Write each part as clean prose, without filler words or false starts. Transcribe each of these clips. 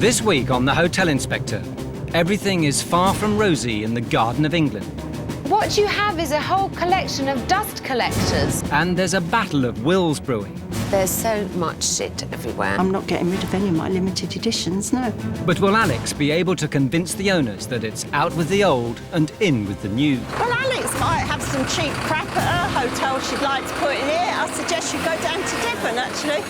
This week on The Hotel Inspector, everything is far from rosy in the Garden of England. What you have is a whole collection of dust collectors. And there's a battle of wills brewing. There's so much shit everywhere. I'm not getting rid of any of my limited editions, no. But will Alex be able to convince the owners that it's out with the old and in with the new? Well, Alex might have some cheap crap at her hotel she'd like to put in here. I suggest you go down to Devon, actually.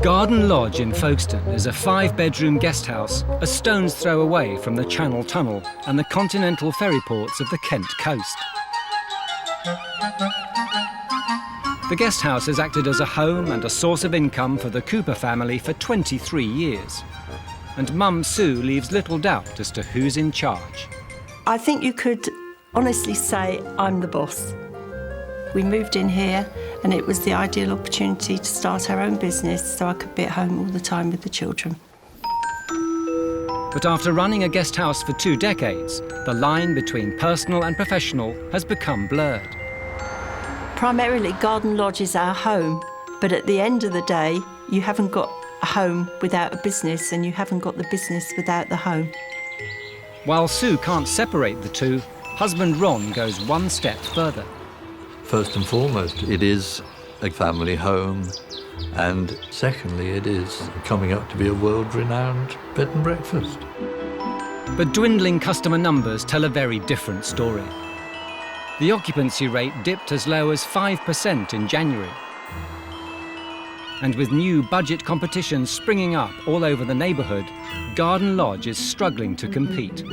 Garden Lodge in Folkestone is a 5-bedroom guest house a stone's throw away from the Channel Tunnel and the continental ferry ports of the Kent coast. The guest house has acted as a home and a source of income for the Cooper family for 23 years. And Mum Sue leaves little doubt as to who's in charge. I think you could honestly say I'm the boss. We moved in here and it was the ideal opportunity to start our own business so I could be at home all the time with the children. But after running a guest house for 2 decades, the line between personal and professional has become blurred. Primarily, Garden Lodge is our home, but at the end of the day, you haven't got a home without a business and you haven't got the business without the home. While Sue can't separate the two, husband Ron goes one step further. First and foremost, it is a family home, and secondly, it is coming up to be a world-renowned bed and breakfast. But dwindling customer numbers tell a very different story. The occupancy rate dipped as low as 5% in January. And with new budget competitions springing up all over the neighbourhood, Garden Lodge is struggling to compete.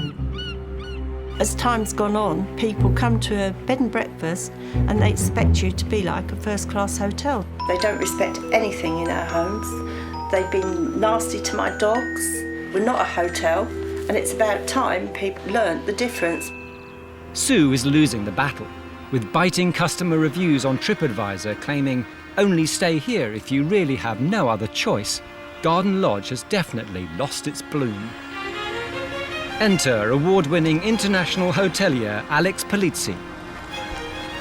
As time's gone on, people come to a bed and breakfast and they expect you to be like a first-class hotel. They don't respect anything in our homes. They've been nasty to my dogs. We're not a hotel, and it's about time people learnt the difference. Sue is losing the battle, with biting customer reviews on TripAdvisor claiming, "Only stay here if you really have no other choice." Garden Lodge has definitely lost its bloom. Enter award-winning international hotelier Alex Polizzi.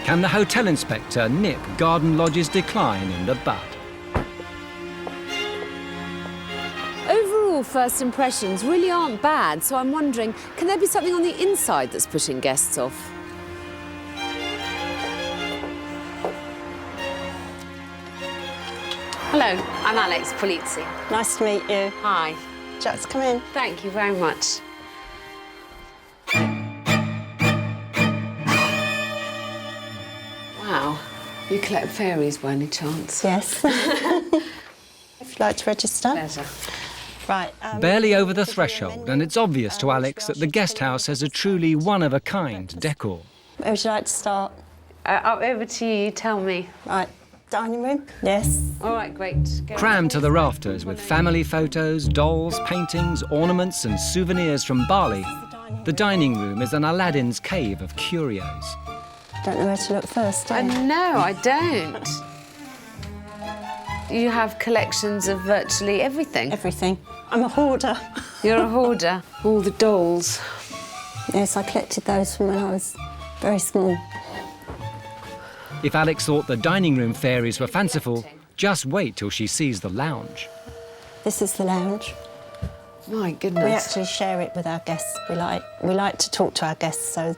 Can the hotel inspector nip Garden Lodge's decline in the bud? Overall, first impressions really aren't bad, so I'm wondering, can there be something on the inside that's putting guests off? Hello, I'm Alex Polizzi. Nice to meet you. Hi. Just come in. Thank you very much. Wow, you collect fairies by any chance? Yes. If you'd like to register. Pleasure. Right. Barely over the threshold, and it's obvious to Alex that the guest house has a truly one-of-a-kind decor. Where would you like to start? Up over to you, tell me. Right. Dining room? Yes. All right, great. Go. Crammed to the rafters with family photos, dolls, paintings, ornaments and souvenirs from Bali, the dining room is an Aladdin's cave of curios. Don't know where to look first, do you? No, I don't. You have collections of virtually everything. Everything. I'm a hoarder. You're a hoarder. All the dolls. Yes, I collected those from when I was very small. If Alex thought the dining room fairies were fanciful, just wait till she sees the lounge. This is the lounge. My goodness. We actually share it with our guests. We like to talk to our guests, so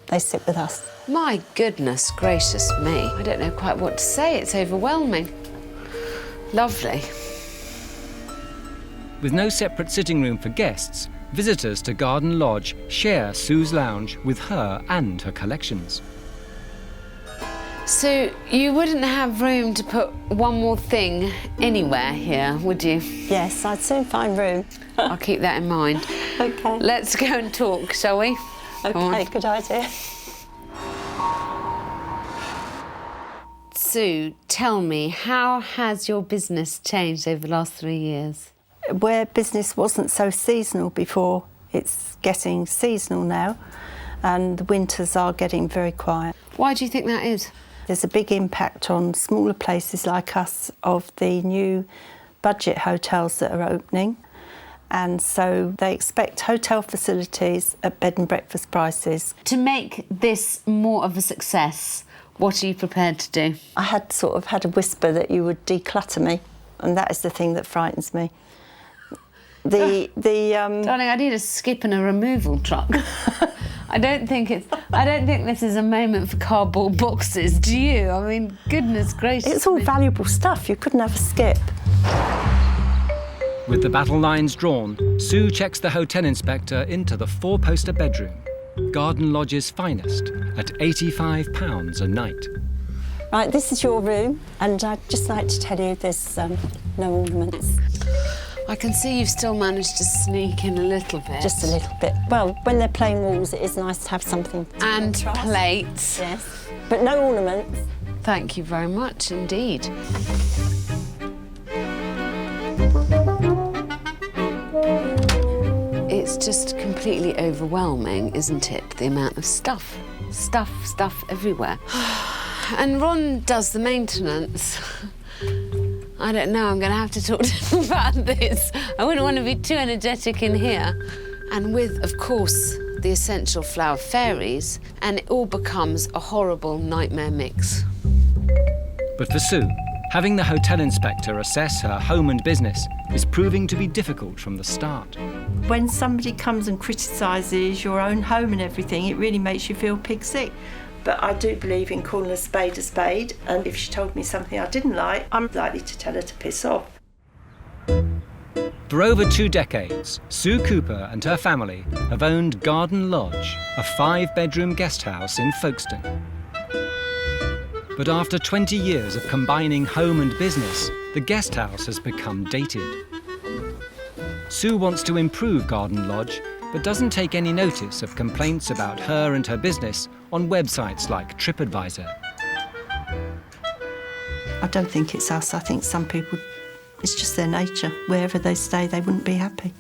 they sit with us. My goodness gracious me. I don't know quite what to say. It's overwhelming. Lovely. With no separate sitting room for guests, visitors to Garden Lodge share Sue's lounge with her and her collections. So you wouldn't have room to put one more thing anywhere here, would you? Yes, I'd soon find room. I'll keep that in mind. OK. Let's go and talk, shall we? OK, good idea. Sue, tell me, how has your business changed over the last 3 years? Where business wasn't so seasonal before, it's getting seasonal now. and the winters are getting very quiet. Why do you think that is? There's a big impact on smaller places like us of the new budget hotels that are opening, and so they expect hotel facilities at bed and breakfast prices. To make this more of a success, what are you prepared to do? I had sort of had a whisper that you would declutter me, and that is the thing that frightens me. Darling, I need a skip and a removal truck. I don't think this is a moment for cardboard boxes, do you? I mean, goodness gracious. It's all valuable stuff. You couldn't have a skip. With the battle lines drawn, Sue checks the hotel inspector into the 4-poster bedroom, Garden Lodge's finest, at £85 a night. Right, this is your room, and I'd just like to tell you there's no ornaments. I can see you've still managed to sneak in a little bit. Just a little bit. Well, when they're plain walls, it is nice to have something to And contrast. plates. Yes, but no ornaments. Thank you very much indeed. It's just completely overwhelming, isn't it? The amount of stuff everywhere. And Ron does the maintenance. I don't know, I'm going to have to talk to him about this. I wouldn't want to be too energetic in here. And with, of course, the essential flower fairies, and it all becomes a horrible nightmare mix. But for Sue, having the hotel inspector assess her home and business is proving to be difficult from the start. When somebody comes and criticises your own home and everything, it really makes you feel pig sick. But I do believe in calling a spade, and if she told me something I didn't like, I'm likely to tell her to piss off. For over 2 decades, Sue Cooper and her family have owned Garden Lodge, a 5-bedroom guest house in Folkestone. But after 20 years of combining home and business, the guest house has become dated. Sue wants to improve Garden Lodge, but doesn't take any notice of complaints about her and her business on websites like TripAdvisor. I don't think it's us. I think some people, it's just their nature. Wherever they stay, they wouldn't be happy.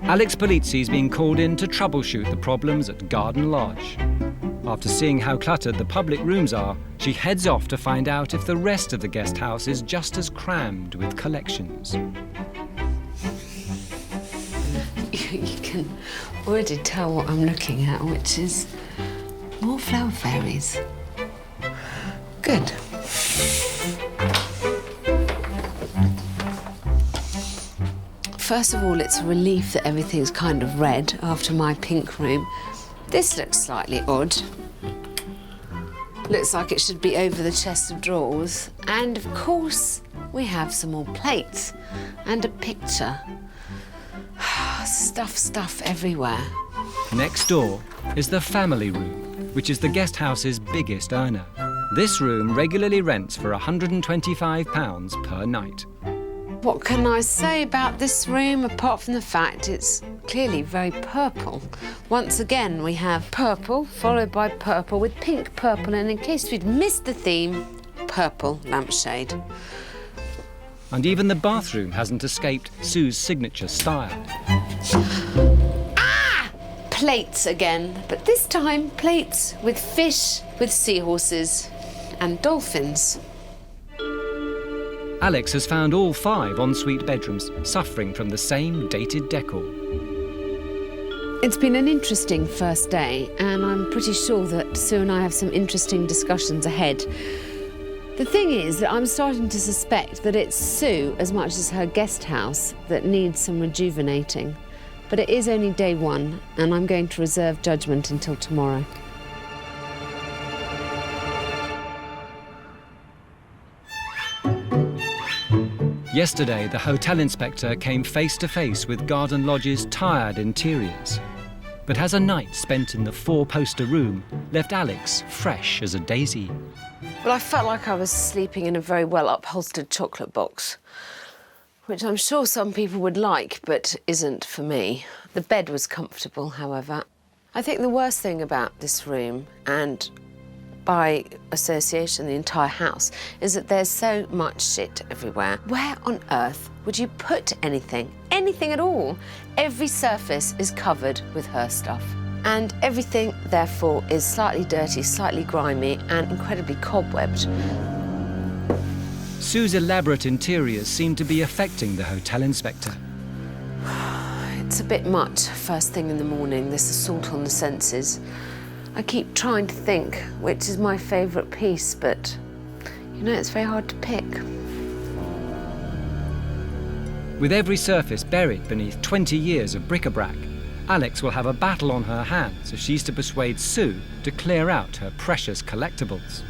Alex Polizzi's been called in to troubleshoot the problems at Garden Lodge. After seeing how cluttered the public rooms are, she heads off to find out if the rest of the guest house is just as crammed with collections. You can already tell what I'm looking at, which is more flower fairies. Good. First of all, it's a relief that everything's kind of red after my pink room. This looks slightly odd. Looks like it should be over the chest of drawers. And of course, we have some more plates and a picture. Stuff everywhere. Next door is the family room, which is the guest house's biggest earner. This room regularly rents for £125 per night. What can I say about this room apart from the fact it's clearly very purple? Once again, we have purple followed by purple with pink, purple, and in case we'd missed the theme, purple lampshade. And even the bathroom hasn't escaped Sue's signature style. Plates again, but this time plates with fish, with seahorses and dolphins. Alex has found all 5 ensuite bedrooms suffering from the same dated decor. It's been an interesting first day, and I'm pretty sure that Sue and I have some interesting discussions ahead. The thing is that I'm starting to suspect that it's Sue, as much as her guest house, that needs some rejuvenating. But it is only day 1, and I'm going to reserve judgment until tomorrow. Yesterday, the hotel inspector came face to face with Garden Lodge's tired interiors. But has a night spent in the 4-poster room left Alex fresh as a daisy? Well, I felt like I was sleeping in a very well-upholstered chocolate box, which I'm sure some people would like, but isn't for me. The bed was comfortable, however. I think the worst thing about this room, and by association, the entire house, is that there's so much shit everywhere. Where on earth would you put anything? Anything at all? Every surface is covered with her stuff. And everything, therefore, is slightly dirty, slightly grimy, and incredibly cobwebbed. Sue's elaborate interiors seem to be affecting the hotel inspector. It's a bit much first thing in the morning, this assault on the senses. I keep trying to think which is my favourite piece, but, you know, it's very hard to pick. With every surface buried beneath 20 years of bric-a-brac, Alex will have a battle on her hands if she's to persuade Sue to clear out her precious collectibles.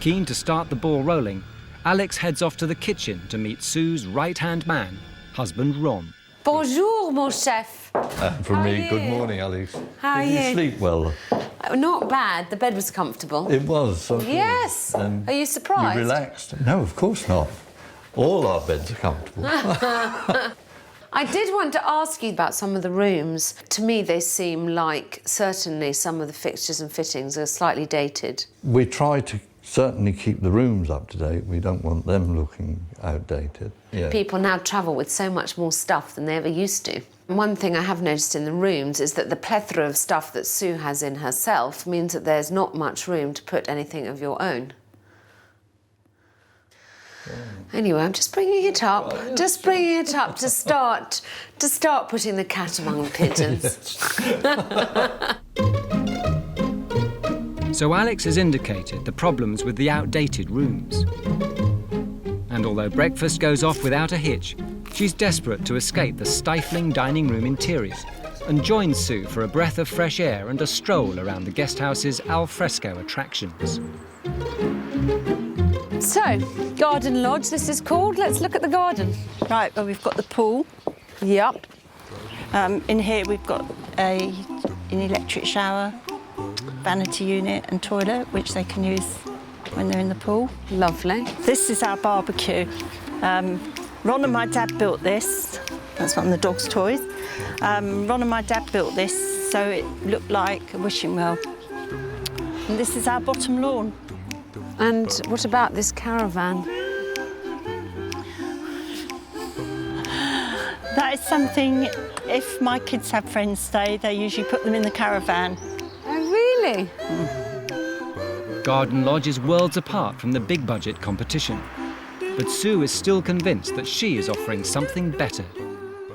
Keen to start the ball rolling, Alex heads off to the kitchen to meet Sue's right-hand man, husband Ron. Bonjour, mon chef. From me, good morning, Alex. How are Did you? you sleep well? Not bad. The bed was comfortable. It was. Okay. Yes. And Are you surprised? You relaxed? No, of course not. All our beds are comfortable. I did want to ask you about some of the rooms. To me, they seem like certainly some of the fixtures and fittings are slightly dated. We try to certainly keep the rooms up to date. We don't want them looking outdated. Yeah. People now travel with so much more stuff than they ever used to. One thing I have noticed in the rooms is that the plethora of stuff that Sue has in herself means that there's not much room to put anything of your own. Anyway, I'm just bringing it up, just bringing it up to start putting the cat among the pigeons. So Alex has indicated the problems with the outdated rooms. And although breakfast goes off without a hitch, she's desperate to escape the stifling dining room interior and joins Sue for a breath of fresh air and a stroll around the guesthouse's al fresco attractions. So, garden lodge, this is called. Let's look at the garden. Right, well, we've got the pool. Yep. In here we've got an electric shower, vanity unit and toilet, which they can use when they're in the pool. Lovely. This is our barbecue. Ron and my dad built this. That's one of the dog's toys. Ron and my dad built this so it looked like a wishing well. And this is our bottom lawn. And what about this caravan? That is something, if my kids have friends stay, they usually put them in the caravan. Oh, really? Garden Lodge is worlds apart from the big budget competition. But Sue is still convinced that she is offering something better.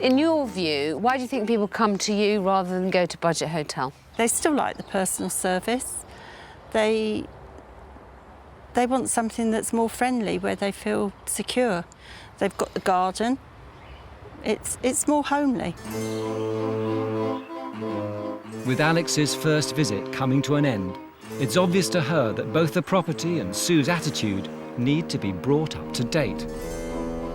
In your view, why do you think people come to you rather than go to budget hotel? They still like the personal service. They want something that's more friendly, where they feel secure. They've got the garden. It's more homely. With Alex's first visit coming to an end, it's obvious to her that both the property and Sue's attitude need to be brought up to date.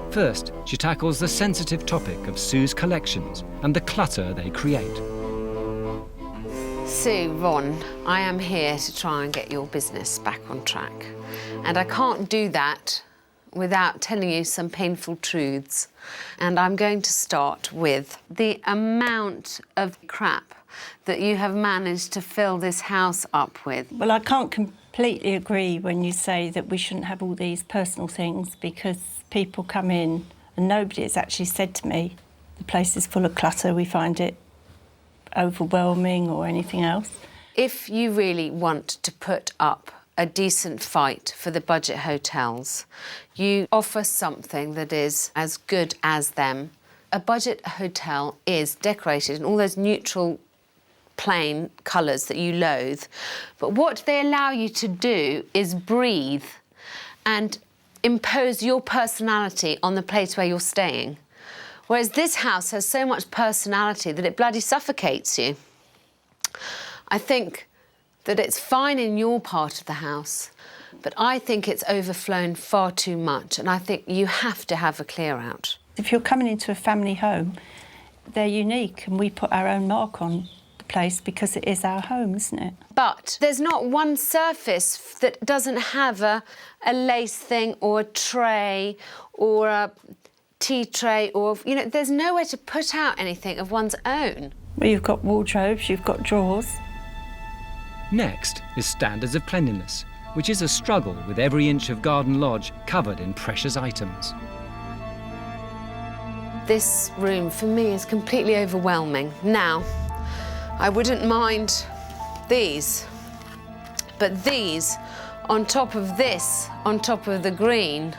First, she tackles the sensitive topic of Sue's collections and the clutter they create. Sue, Ron, I am here to try and get your business back on track. And I can't do that without telling you some painful truths. And I'm going to start with the amount of crap that you have managed to fill this house up with. Well, I can't completely agree when you say that we shouldn't have all these personal things, because people come in and nobody has actually said to me, the place is full of clutter, we find it overwhelming or anything else. If you really want to put up a decent fight for the budget hotels, you offer something that is as good as them. A budget hotel is decorated in all those neutral, plain colours that you loathe, but what they allow you to do is breathe and impose your personality on the place where you're staying. Whereas this house has so much personality that it bloody suffocates you. I think that it's fine in your part of the house, but I think it's overflown far too much, and I think you have to have a clear out. If you're coming into a family home, they're unique, and we put our own mark on the place because it is our home, isn't it? But there's not one surface that doesn't have a lace thing or a tray or a tea tray, or, you know, there's nowhere to put out anything of one's own. Well, you've got wardrobes, you've got drawers. Next is standards of cleanliness, which is a struggle with every inch of garden lodge covered in precious items. This room, for me, is completely overwhelming. Now, I wouldn't mind these, but these, on top of this, on top of the green,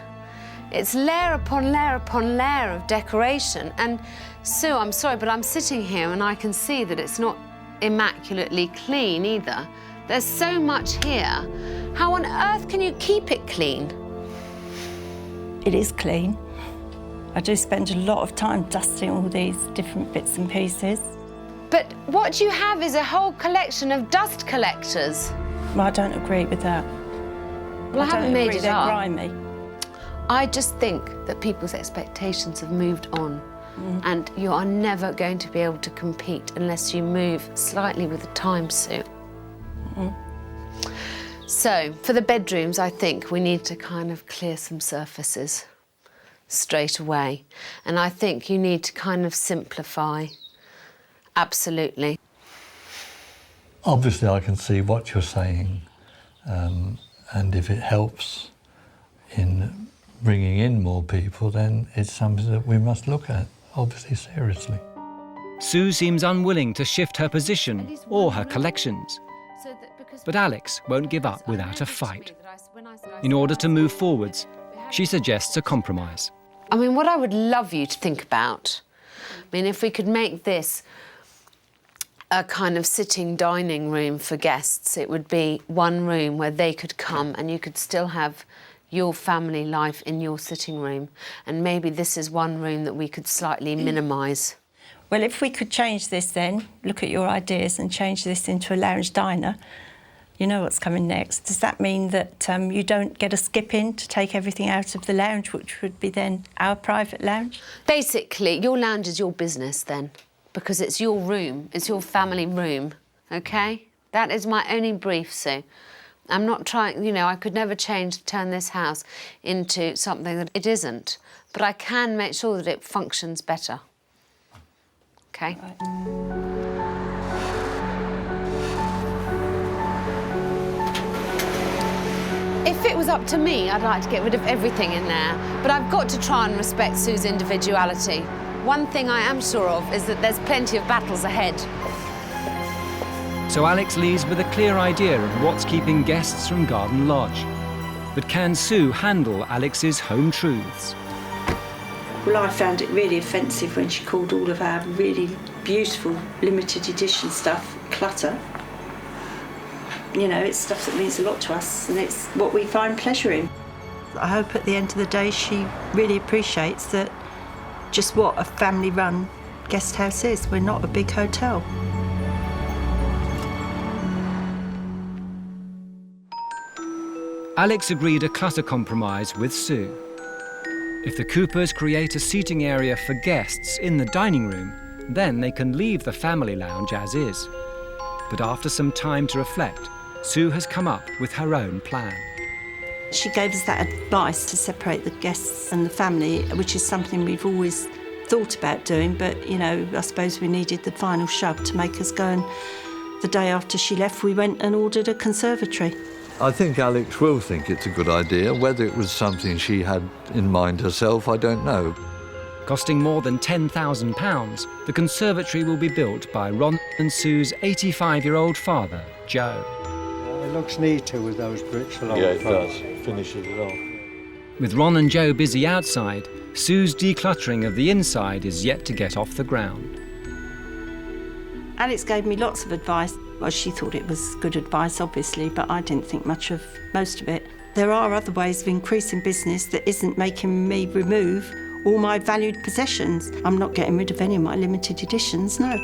it's layer upon layer upon layer of decoration. And Sue, I'm sorry, but I'm sitting here and I can see that it's not immaculately clean either. There's so much here. How on earth can you keep it clean? It is clean. I do spend a lot of time dusting all these different bits and pieces. But what you have is a whole collection of dust collectors. Well, I don't agree with that. Well, I haven't made it they're up. grimy. I just think that people's expectations have moved on, and you are never going to be able to compete unless you move slightly with the time, Sue. So, for the bedrooms, I think we need to kind of clear some surfaces straight away. And I think you need to kind of simplify. Absolutely. Obviously, I can see what you're saying, and if it helps in bringing in more people, then it's something that we must look at, obviously, seriously. Sue seems unwilling to shift her position or her collections. But Alex won't give up without a fight. In order to move forwards, she suggests a compromise. I mean, what I would love you to think about, I mean, if we could make this a kind of sitting dining room for guests, it would be one room where they could come and you could still have your family life in your sitting room. And maybe this is one room that we could slightly minimise. Well, if we could change this then, look at your ideas and change this into a lounge diner, you know what's coming next. Does that mean that you don't get a skip in to take everything out of the lounge, which would be then our private lounge? Basically, Your lounge is your business then, because it's your room, it's your family room, OK? That is my only brief, Sue. I'm not trying, you know, I could never turn this house into something that it isn't, but I can make sure that it functions better. OK? If it was up to me, I'd like to get rid of everything in there, but I've got to try and respect Sue's individuality. One thing I am sure of is that there's plenty of battles ahead. So Alex leaves with a clear idea of what's keeping guests from Garden Lodge. But can Sue handle Alex's home truths? Well, I found it really offensive when she called all of our really beautiful limited edition stuff clutter. You know, it's stuff that means a lot to us and it's what we find pleasure in. I hope at the end of the day she really appreciates that just what a family-run guest house is. We're not a big hotel. Alex agreed a clutter compromise with Sue. If the Coopers create a seating area for guests in the dining room, then they can leave the family lounge as is. But after some time to reflect, Sue has come up with her own plan. She gave us that advice to separate the guests and the family, which is something we've always thought about doing, but, you know, I suppose we needed the final shove to make us go, and the day after she left, we went and ordered a conservatory. I think Alex will think it's a good idea. Whether it was something she had in mind herself, I don't know. Costing more than £10,000, the conservatory will be built by Ron and Sue's 85-year-old father, Joe. It looks neat too with those bricks along Yeah, the it front. does. Finishes it off. With Ron and Joe busy outside, Sue's decluttering of the inside is yet to get off the ground. Alex gave me lots of advice. Well, she thought it was good advice, obviously, but I didn't think much of most of it. There are other ways of increasing business that isn't making me remove all my valued possessions. I'm not getting rid of any of my limited editions, no.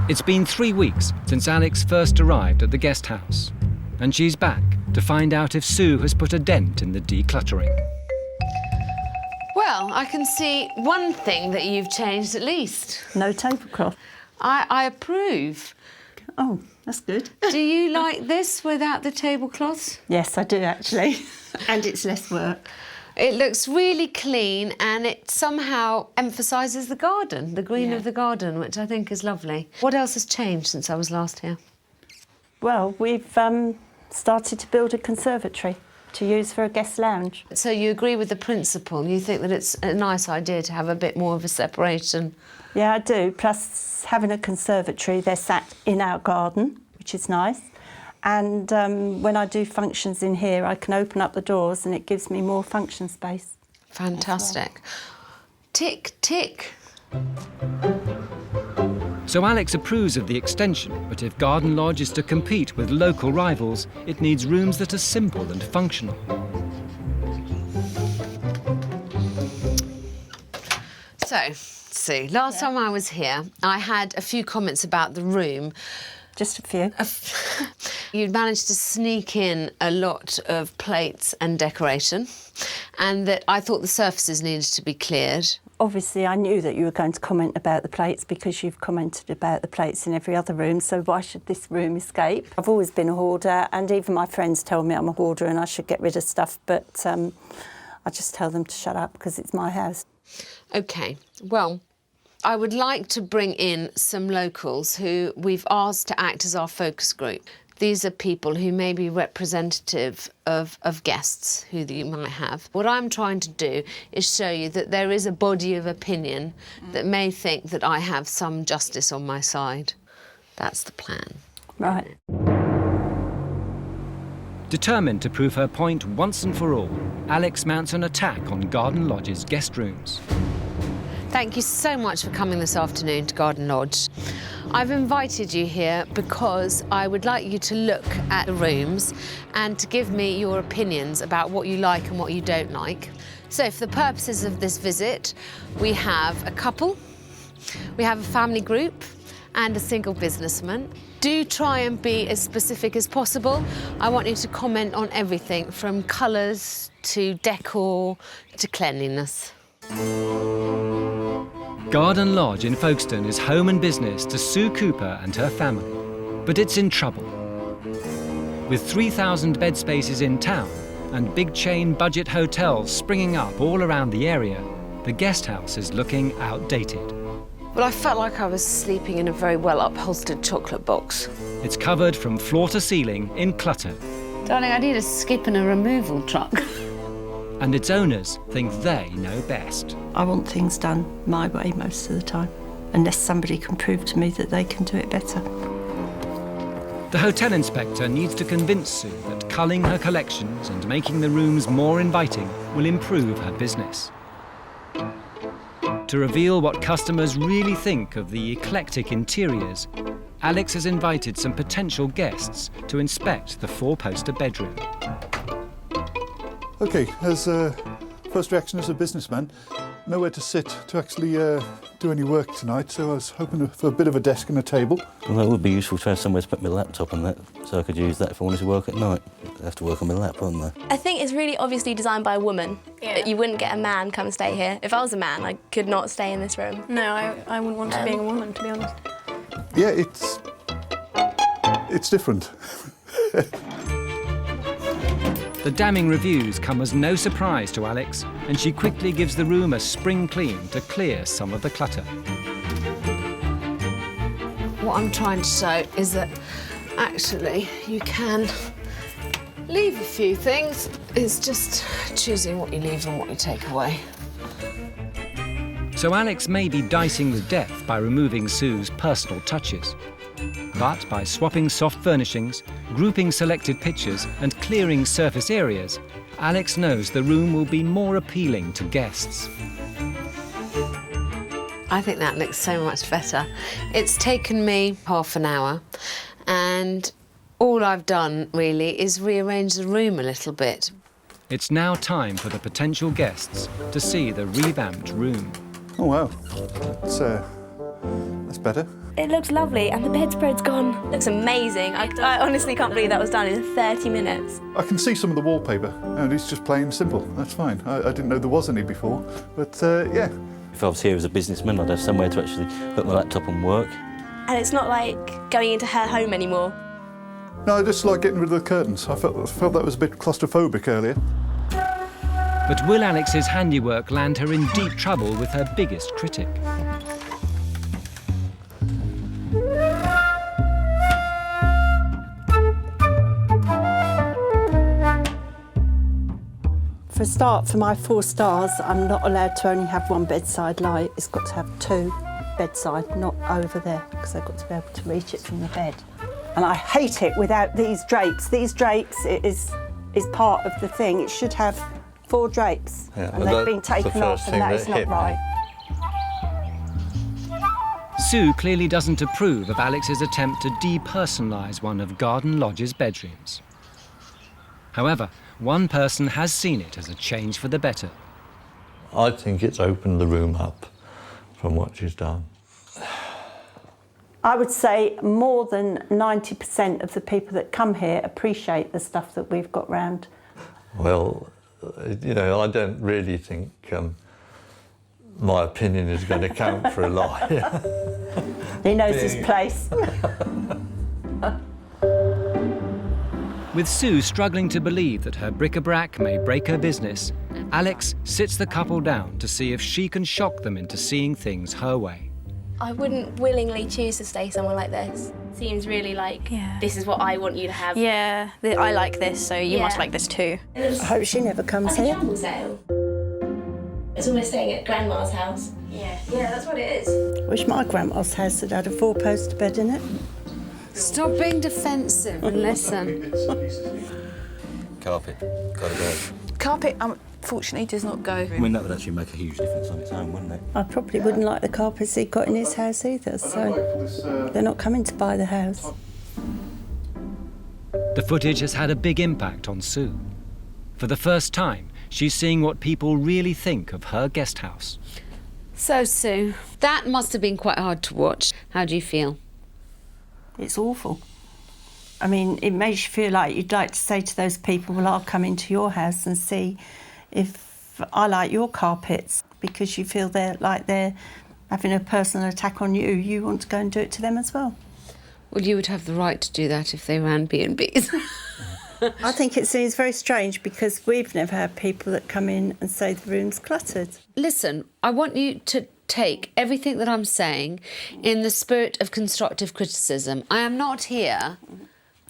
It's been 3 weeks since Alex first arrived at the guest house, and she's back to find out if Sue has put a dent in the decluttering. Well, I can see one thing that you've changed at least. No tablecloth. I approve. Oh, that's good. Do you like this without the tablecloths? Yes, I do, actually. And it's less work. It looks really clean and it somehow emphasises the garden, the green of the garden, which I think is lovely. What else has changed since I was last here? Well, we've started to build a conservatory to use for a guest lounge. So you agree with the principle? You think that it's a nice idea to have a bit more of a separation? Yeah, I do. Plus, having a conservatory, they're sat in our garden, which is nice. And when I do functions in here, I can open up the doors and it gives me more function space. Fantastic. Tick, tick. So Alex approves of the extension, but if Garden Lodge is to compete with local rivals, it needs rooms that are simple and functional. So, Sue, last time I was here, I had a few comments about the room. Just a few. You'd managed to sneak in a lot of plates and decoration, and that I thought the surfaces needed to be cleared. Obviously, I knew that you were going to comment about the plates because you've commented about the plates in every other room, so why should this room escape? I've always been a hoarder, and even my friends told me I'm a hoarder and I should get rid of stuff, but I just tell them to shut up because it's my house. OK, well, I would like to bring in some locals who we've asked to act as our focus group. These are people who may be representative of guests who you might have. What I'm trying to do is show you that there is a body of opinion that may think that I have some justice on my side. That's the plan. Right. Determined to prove her point once and for all, Alex mounts an attack on Garden Lodge's guest rooms. Thank you so much for coming this afternoon to Garden Lodge. I've invited you here because I would like you to look at the rooms and to give me your opinions about what you like and what you don't like. So for the purposes of this visit, we have a couple, we have a family group and a single businessman. Do try and be as specific as possible. I want you to comment on everything from colours to decor to cleanliness. Garden Lodge in Folkestone is home and business to Sue Cooper and her family, but it's in trouble. With 3,000 bed spaces in town and big chain budget hotels springing up all around the area, the guest house is looking outdated. Well, I felt like I was sleeping in a very well-upholstered chocolate box. It's covered from floor to ceiling in clutter, Darling, I need a skip and a removal truck. and its owners think they know best. I want things done my way most of the time, unless somebody can prove to me that they can do it better. The hotel inspector needs to convince Sue that culling her collections and making the rooms more inviting will improve her business. To reveal what customers really think of the eclectic interiors, Alex has invited some potential guests to inspect the four-poster bedroom. OK, as first reaction as a businessman, nowhere to sit to actually do any work tonight, so I was hoping for a bit of a desk and a table. Well, that would be useful to have somewhere to put my laptop and that, so I could use that if I wanted to work at night. I'd have to work on my lap, wouldn't I? I think it's really obviously designed by a woman. Yeah. You wouldn't get a man come and stay here. If I was a man, I could not stay in this room. No, I wouldn't want to be a woman, to be honest. Yeah, it's different. The damning reviews come as no surprise to Alex, and she quickly gives the room a spring clean to clear some of the clutter. What I'm trying to show is that actually you can leave a few things. It's just choosing what you leave and what you take away. So Alex may be dicing with death by removing Sue's personal touches. But by swapping soft furnishings, grouping selected pictures and clearing surface areas, Alex knows the room will be more appealing to guests. I think that looks so much better. It's taken me half an hour and all I've done really is rearrange the room a little bit. It's now time for the potential guests to see the revamped room. Oh wow, that's better. It looks lovely and the bedspread's gone. It looks amazing. I honestly can't believe that was done in 30 minutes. I can see some of the wallpaper, and it's just plain simple. That's fine. I didn't know there was any before, but yeah. If I was here as a businessman, I'd have somewhere to actually put my laptop and work. And it's not like going into her home anymore. No, I just like getting rid of the curtains. I felt that was a bit claustrophobic earlier. But will Alex's handiwork land her in deep trouble with her biggest critic? For a start, for my 4 stars, I'm not allowed to only have one bedside light. It's got to have 2 bedside, not over there, because I've got to be able to reach it from the bed. And I hate it without these drapes. These drapes is part of the thing. It should have 4 drapes, and they've been taken off, and that is not right. Sue clearly doesn't approve of Alex's attempt to depersonalise one of Garden Lodge's bedrooms. However, one person has seen it as a change for the better. I think it's opened the room up from what she's done. I would say more than 90% of the people that come here appreciate the stuff that we've got round. Well, you know, I don't really think my opinion is going to count for a lot. He knows his place. With Sue struggling to believe that her bric-a-brac may break her business, Alex sits the couple down to see if she can shock them into seeing things her way. I wouldn't willingly choose to stay somewhere like this. Seems really like, this is what I want you to have. Yeah, I like this, so you must like this too. I hope she never comes here. It's almost staying at Grandma's house. Yeah, that's what it is. Wish my grandma's house had had a 4-poster bed in it. Stop being defensive and listen. Carpet, gotta go. Carpet, unfortunately, does not go. I mean, that would actually make a huge difference on its own, wouldn't it? I probably wouldn't like the carpets he got in his house either, so they're not coming to buy the house. The footage has had a big impact on Sue. For the first time, she's seeing what people really think of her guest house. So, Sue, that must have been quite hard to watch. How do you feel? It's awful. I mean, it makes you feel like you'd like to say to those people, well, I'll come into your house and see if I like your carpets, because you feel they're having a personal attack on you. You want to go and do it to them as well. Well, you would have the right to do that if they ran B&Bs. I think it seems very strange because we've never had people that come in and say the room's cluttered. Listen, I want you to take everything that I'm saying in the spirit of constructive criticism. I am not here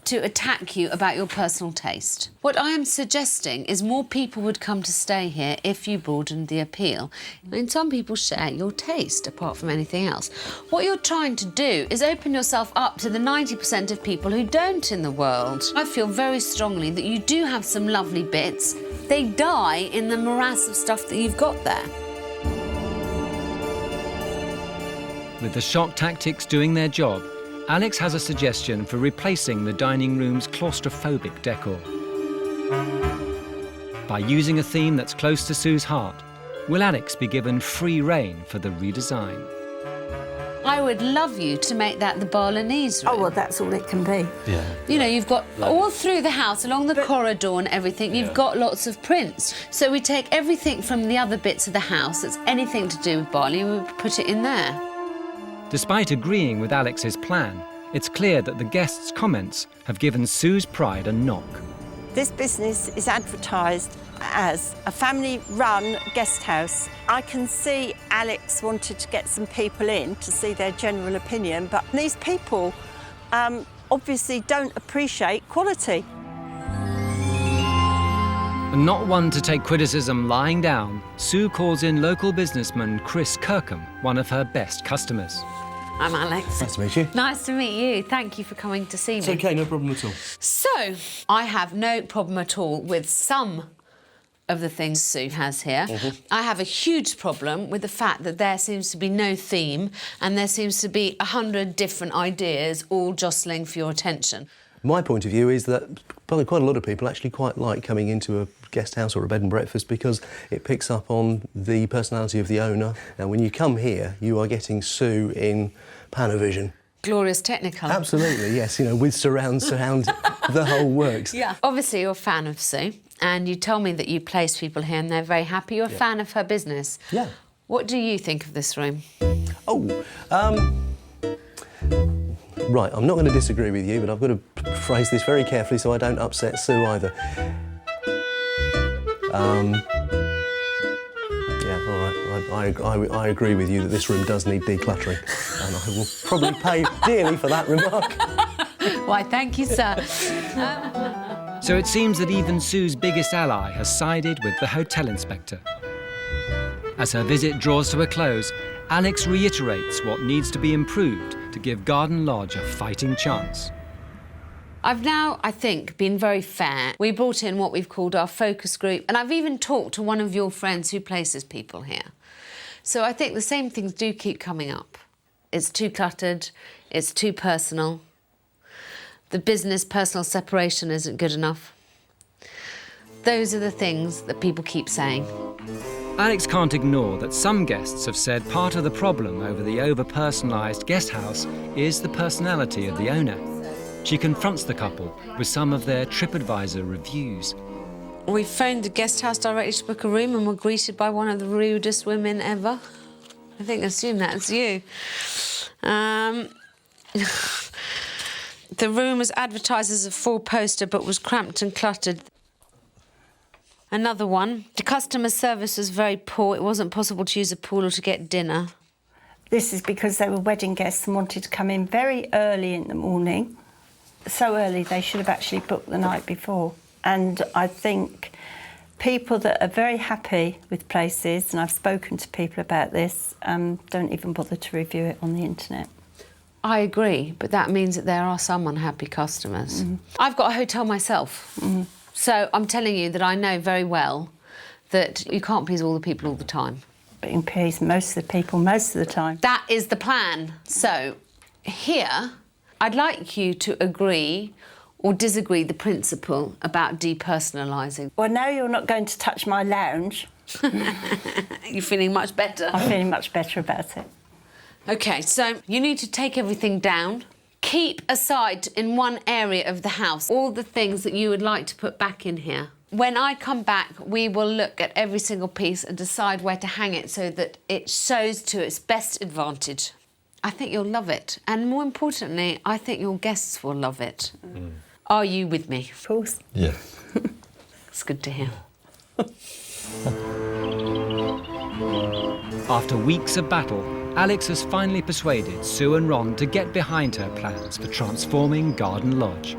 to attack you about your personal taste. What I am suggesting is more people would come to stay here if you broadened the appeal. I mean, some people share your taste, apart from anything else. What you're trying to do is open yourself up to the 90% of people who don't in the world. I feel very strongly that you do have some lovely bits. They die in the morass of stuff that you've got there. With the shock tactics doing their job, Alex has a suggestion for replacing the dining room's claustrophobic decor. By using a theme that's close to Sue's heart, will Alex be given free rein for the redesign? I would love you to make that the Balinese room. Oh, well, that's all it can be. Yeah. You know, you've got all through the house, along the corridor and everything, you've got lots of prints. So we take everything from the other bits of the house that's anything to do with Bali, and we put it in there. Despite agreeing with Alex's plan, it's clear that the guests' comments have given Sue's pride a knock. This business is advertised as a family-run guest house. I can see Alex wanted to get some people in to see their general opinion, but these people obviously don't appreciate quality. And not one to take criticism lying down, Sue calls in local businessman Chris Kirkham, one of her best customers. I'm Alex. Nice to meet you. Nice to meet you. Thank you for coming to see me. It's okay, no problem at all. So, I have no problem at all with some of the things Sue has here. I have a huge problem with the fact that there seems to be no theme and there seems to be 100 different ideas all jostling for your attention. My point of view is that probably quite a lot of people actually quite like coming into a guest house or a bed and breakfast because it picks up on the personality of the owner. And when you come here, you are getting Sue in Panavision. Glorious Technicolor. Absolutely, yes, you know, with surround, the whole works. Yeah. Obviously, you're a fan of Sue, and you told me that you place people here and they're very happy. You're a fan of her business. Yeah. What do you think of this room? Right, I'm not going to disagree with you, but I've got to phrase this very carefully so I don't upset Sue either. Yeah, all right. I agree with you that this room does need decluttering, and I will probably pay dearly for that remark. Why, thank you, sir. So it seems that even Sue's biggest ally has sided with the hotel inspector. As her visit draws to a close, Alex reiterates what needs to be improved to give Garden Lodge a fighting chance. I've now, I think, been very fair. We brought in what we've called our focus group, and I've even talked to one of your friends who places people here. So I think the same things do keep coming up. It's too cluttered, it's too personal. The business-personal separation isn't good enough. Those are the things that people keep saying. Alex can't ignore that some guests have said part of the problem over the over-personalised guest house is the personality of the owner. She confronts the couple with some of their TripAdvisor reviews. We phoned the guest house directly to book a room and were greeted by one of the rudest women ever. I assume that's you. The room was advertised as a four-poster but was cramped and cluttered. Another one. The customer service was very poor. It wasn't possible to use a pool or to get dinner. This is because they were wedding guests and wanted to come in very early in the morning. So early they should have actually booked the night before. And I think people that are very happy with places, and I've spoken to people about this, don't even bother to review it on the internet. I agree, but that means that there are some unhappy customers. I've got a hotel myself, so I'm telling you that I know very well that you can't please all the people all the time. But you can please most of the people most of the time. That is the plan. So here, I'd like you to agree or disagree the principle about depersonalising. Well, now you're not going to touch my lounge. You're feeling much better? I'm feeling much better about it. OK, so you need to take everything down. Keep aside in one area of the house all the things that you would like to put back in here. When I come back, we will look at every single piece and decide where to hang it so that it shows to its best advantage. I think you'll love it. And more importantly, I think your guests will love it. Are you with me? Of course. Yeah. It's good to hear. After weeks of battle, Alex has finally persuaded Sue and Ron to get behind her plans for transforming Garden Lodge.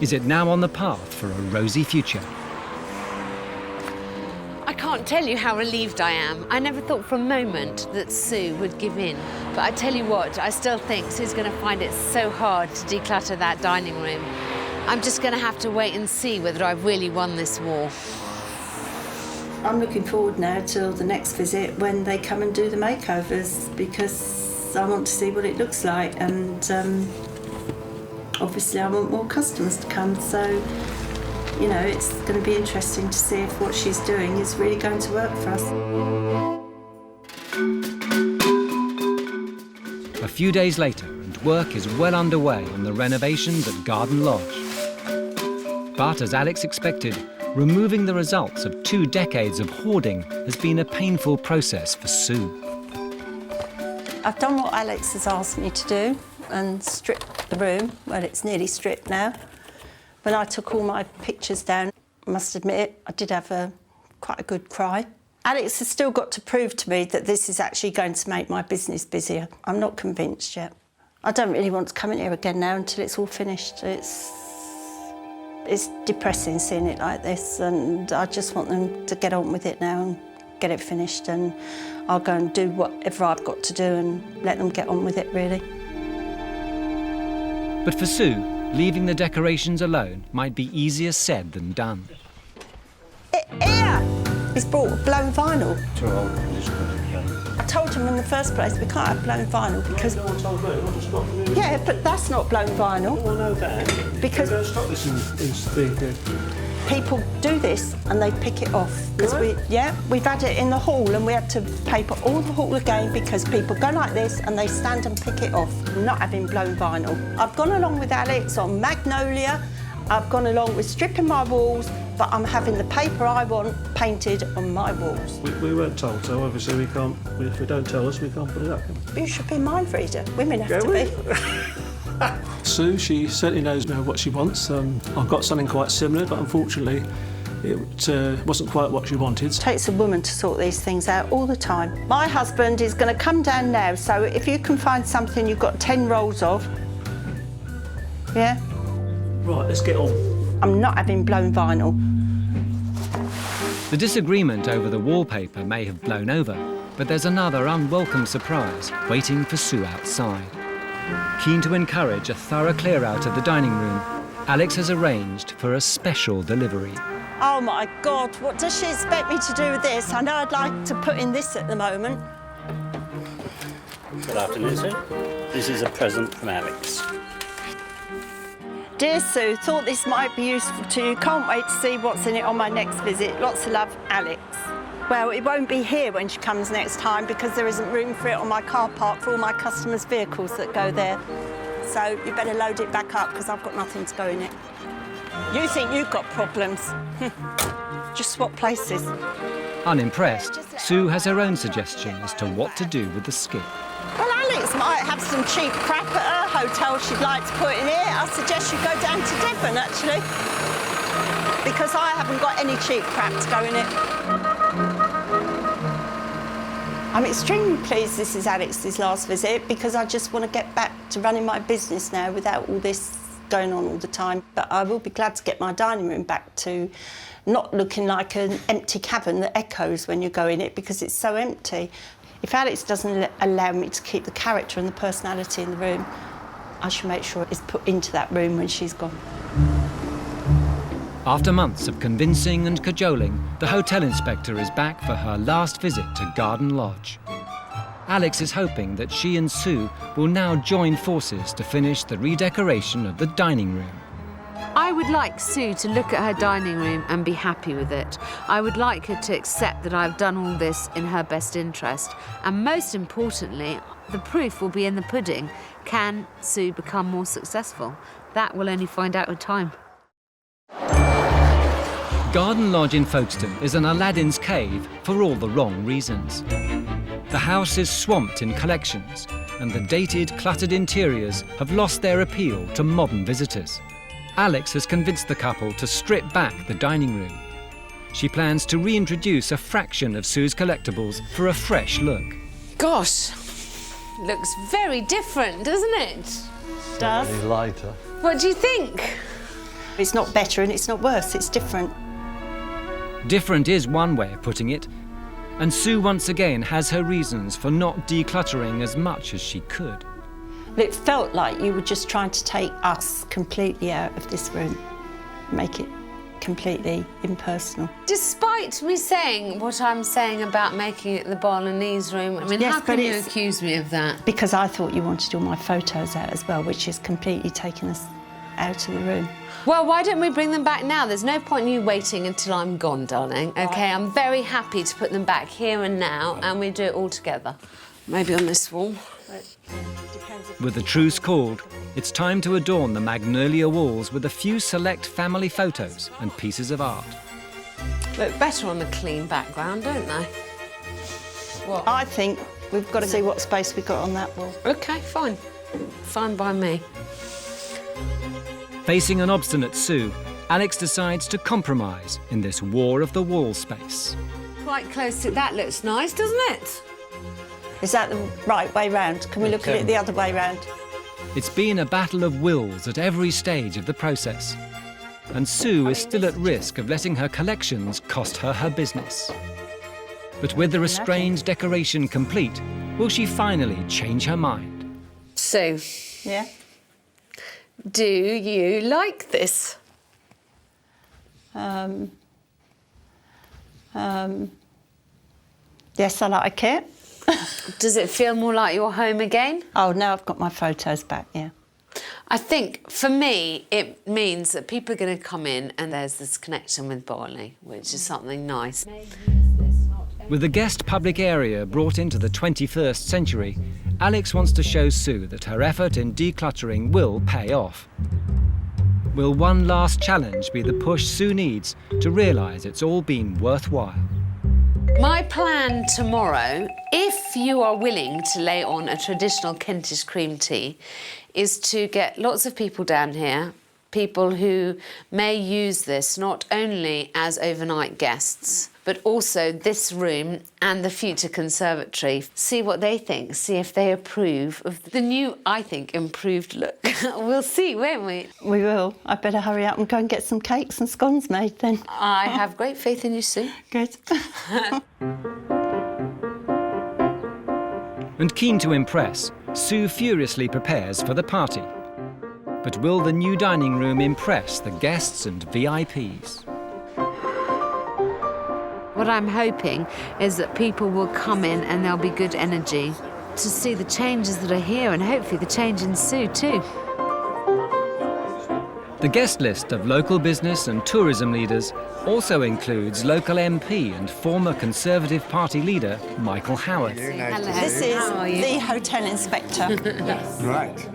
Is it now on the path for a rosy future? I can't tell you how relieved I am. I never thought for a moment that Sue would give in. But I tell you what, I still think Sue's going to find it so hard to declutter that dining room. I'm just going to have to wait and see whether I've really won this war. I'm looking forward now till the next visit when they come and do the makeovers, because I want to see what it looks like, and obviously I want more customers to come, so you know, it's going to be interesting to see if what she's doing is really going to work for us. A few days later, and work is well underway on the renovations at Garden Lodge. But as Alex expected, removing the results of 2 decades of hoarding has been a painful process for Sue. I've done what Alex has asked me to do and stripped the room. Well, it's nearly stripped now. When I took all my pictures down, I must admit, I did have quite a good cry. Alex has still got to prove to me that this is actually going to make my business busier. I'm not convinced yet. I don't really want to come in here again now until it's all finished. It's depressing seeing it like this, and I just want them to get on with it now and get it finished, and I'll go and do whatever I've got to do and let them get on with it, really. But for Sue, leaving the decorations alone might be easier said than done. Here! He's brought blown vinyl. I told him in the first place we can't have blown vinyl because... No one told me, I just got from you. Yeah, but that's not blown vinyl. Oh, I know that. Because... We're going to stop this in people do this and they pick it off. Really? We've had it in the hall and we had to paper all the hall again because people go like this and they stand and pick it off. I'm not having blown vinyl. I've gone along with Alex on Magnolia. I've gone along with stripping my walls, but I'm having the paper I want painted on my walls. We weren't told, so obviously we can't, if we don't tell us, we can't put it up. You should be a mind reader. Women have to be. Sue, she certainly knows what she wants. I've got something quite similar, but unfortunately It wasn't quite what she wanted. It takes a woman to sort these things out all the time. My husband is going to come down now, so if you can find something you've got 10 rolls of, yeah? Right, let's get on. I'm not having blown vinyl. The disagreement over the wallpaper may have blown over, but there's another unwelcome surprise waiting for Sue outside. Keen to encourage a thorough clear-out of the dining room, Alex has arranged for a special delivery. Oh my God, what does she expect me to do with this? I know I'd like to put in this at the moment. Good afternoon, Sue. This is a present from Alex. Dear Sue, thought this might be useful to you. Can't wait to see what's in it on my next visit. Lots of love, Alex. Well, it won't be here when she comes next time because there isn't room for it on my car park for all my customers' vehicles that go there. So you better load it back up because I've got nothing to go in it. You think you've got problems? Just swap places. Unimpressed, Sue has her own suggestion as to what to do with the skip. Well, Alex might have some cheap crap at her hotel she'd like to put in here. I suggest you go down to Devon, actually, because I haven't got any cheap crap to go in it. I'm extremely pleased this is Alex's last visit because I just want to get back to running my business now without all this going on all the time. But I will be glad to get my dining room back to not looking like an empty cavern that echoes when you go in it because it's so empty. If Alex doesn't allow me to keep the character and the personality in the room, I should make sure it's put into that room when she's gone. After months of convincing and cajoling, the hotel inspector is back for her last visit to Garden Lodge. Alex is hoping that she and Sue will now join forces to finish the redecoration of the dining room. I would like Sue to look at her dining room and be happy with it. I would like her to accept that I've done all this in her best interest. And most importantly, the proof will be in the pudding. Can Sue become more successful? That we'll only find out with time. Garden Lodge in Folkestone is an Aladdin's cave for all the wrong reasons. The house is swamped in collections, and the dated, cluttered interiors have lost their appeal to modern visitors. Alex has convinced the couple to strip back the dining room. She plans to reintroduce a fraction of Sue's collectibles for a fresh look. Gosh, looks very different, doesn't it? Does. Very lighter. What do you think? It's not better and it's not worse, it's different. Different is one way of putting it, and Sue once again has her reasons for not decluttering as much as she could. It felt like you were just trying to take us completely out of this room, make it completely impersonal. Despite me saying what I'm saying about making it the Bolognese room, I mean, Yes, how can but you it's- accuse me of that? Because I thought you wanted all my photos out as well, which is completely taking us out of the room. Well, why don't we bring them back now? There's no point in you waiting until I'm gone, darling. OK, I'm very happy to put them back here and now, and we do it all together. Maybe on this wall. With the truce called, it's time to adorn the magnolia walls with a few select family photos and pieces of art. Look better on a clean background, don't they? What? I think we've got to see what space we've got on that wall. OK, fine. Fine by me. Facing an obstinate Sue, Alex decides to compromise in this war of the wall space. Quite close to... That looks nice, doesn't it? Is that the right way round? Can we look at it the other way round? It's been a battle of wills at every stage of the process, and Sue is still at risk of letting her collections cost her her business. But with the restrained decoration complete, will she finally change her mind? Sue. Yeah? Do you like this? Yes, I like it. Does it feel more like your home again? Oh, now I've got my photos back, yeah. I think, for me, it means that people are going to come in and there's this connection with Barley, which is something nice. With the guest public area brought into the 21st century, Alex wants to show Sue that her effort in decluttering will pay off. Will one last challenge be the push Sue needs to realise it's all been worthwhile? My plan tomorrow, if you are willing to lay on a traditional Kentish cream tea, is to get lots of people down here, people who may use this not only as overnight guests, but also this room and the future conservatory. See what they think, see if they approve of the new, I think, improved look. We'll see, won't we? We will. I better hurry up and go and get some cakes and scones made then. I have great faith in you, Sue. Good. And keen to impress, Sue furiously prepares for the party. But will the new dining room impress the guests and VIPs? What I'm hoping is that people will come in and there'll be good energy to see the changes that are here and hopefully the change in Sue too. The guest list of local business and tourism leaders also includes local MP and former Conservative Party leader Michael Howard. Hello. This is the hotel inspector. Right.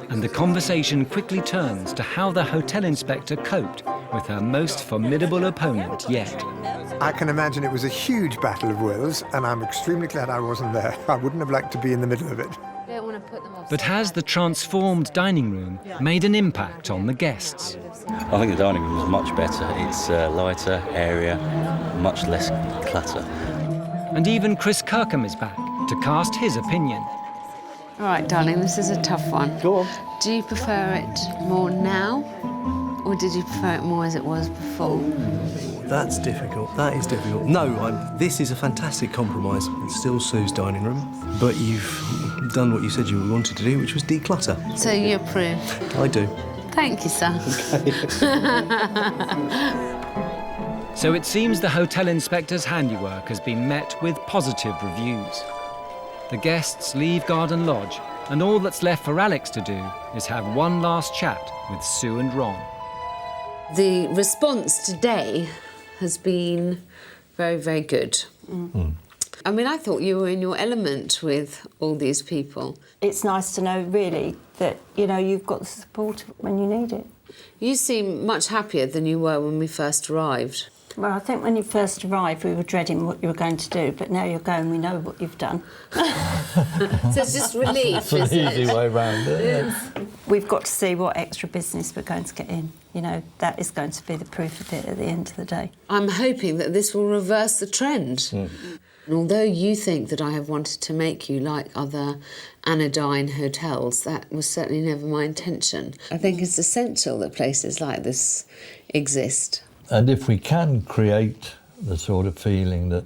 And the conversation quickly turns to how the hotel inspector coped with her most formidable opponent yet. I can imagine it was a huge battle of wills, and I'm extremely glad I wasn't there. I wouldn't have liked to be in the middle of it. But has the transformed dining room made an impact on the guests? I think the dining room is much better. It's a lighter area, much less clutter. And even Chris Kirkham is back to cast his opinion. All right, darling, this is a tough one. Go on. Do you prefer it more now, or did you prefer it more as it was before? That's difficult. That is difficult. No, this is a fantastic compromise. It's still Sue's dining room, but you've done what you said you wanted to do, which was declutter. So you approve? I do. Thank you, sir. So it seems the hotel inspector's handiwork has been met with positive reviews. The guests leave Garden Lodge, and all that's left for Alex to do is have one last chat with Sue and Ron. The response today has been very, very good. I mean, I thought you were in your element with all these people. It's nice to know, really, that, you know, you've got the support when you need it. You seem much happier than you were when we first arrived. Well, I think when you first arrived, we were dreading what you were going to do, but now you're going, we know what you've done. So it's just relief, It's an easy way round it. We've got to see what extra business we're going to get in. You know, that is going to be the proof of it at the end of the day. I'm hoping that this will reverse the trend. And although you think that I have wanted to make you like other anodyne hotels, that was certainly never my intention. I think it's essential that places like this exist. And if we can create the sort of feeling that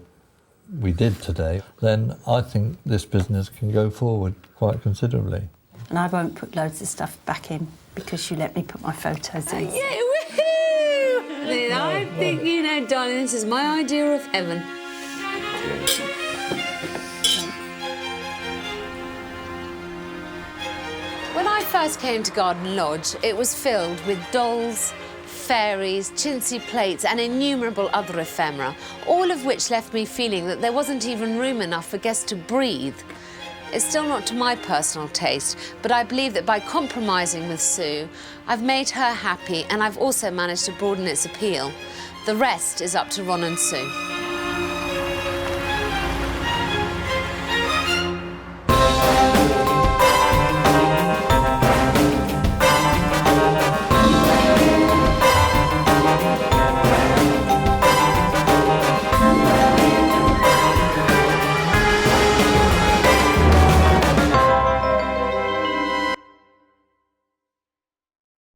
we did today, then I think this business can go forward quite considerably. And I won't put loads of stuff back in because you let me put my photos in. Yeah, woohoo! I think, you know, darling, this is my idea of heaven. When I first came to Garden Lodge, it was filled with dolls, fairies, chintzy plates and innumerable other ephemera, all of which left me feeling that there wasn't even room enough for guests to breathe. It's still not to my personal taste, but I believe that by compromising with Sue, I've made her happy and I've also managed to broaden its appeal. The rest is up to Ron and Sue.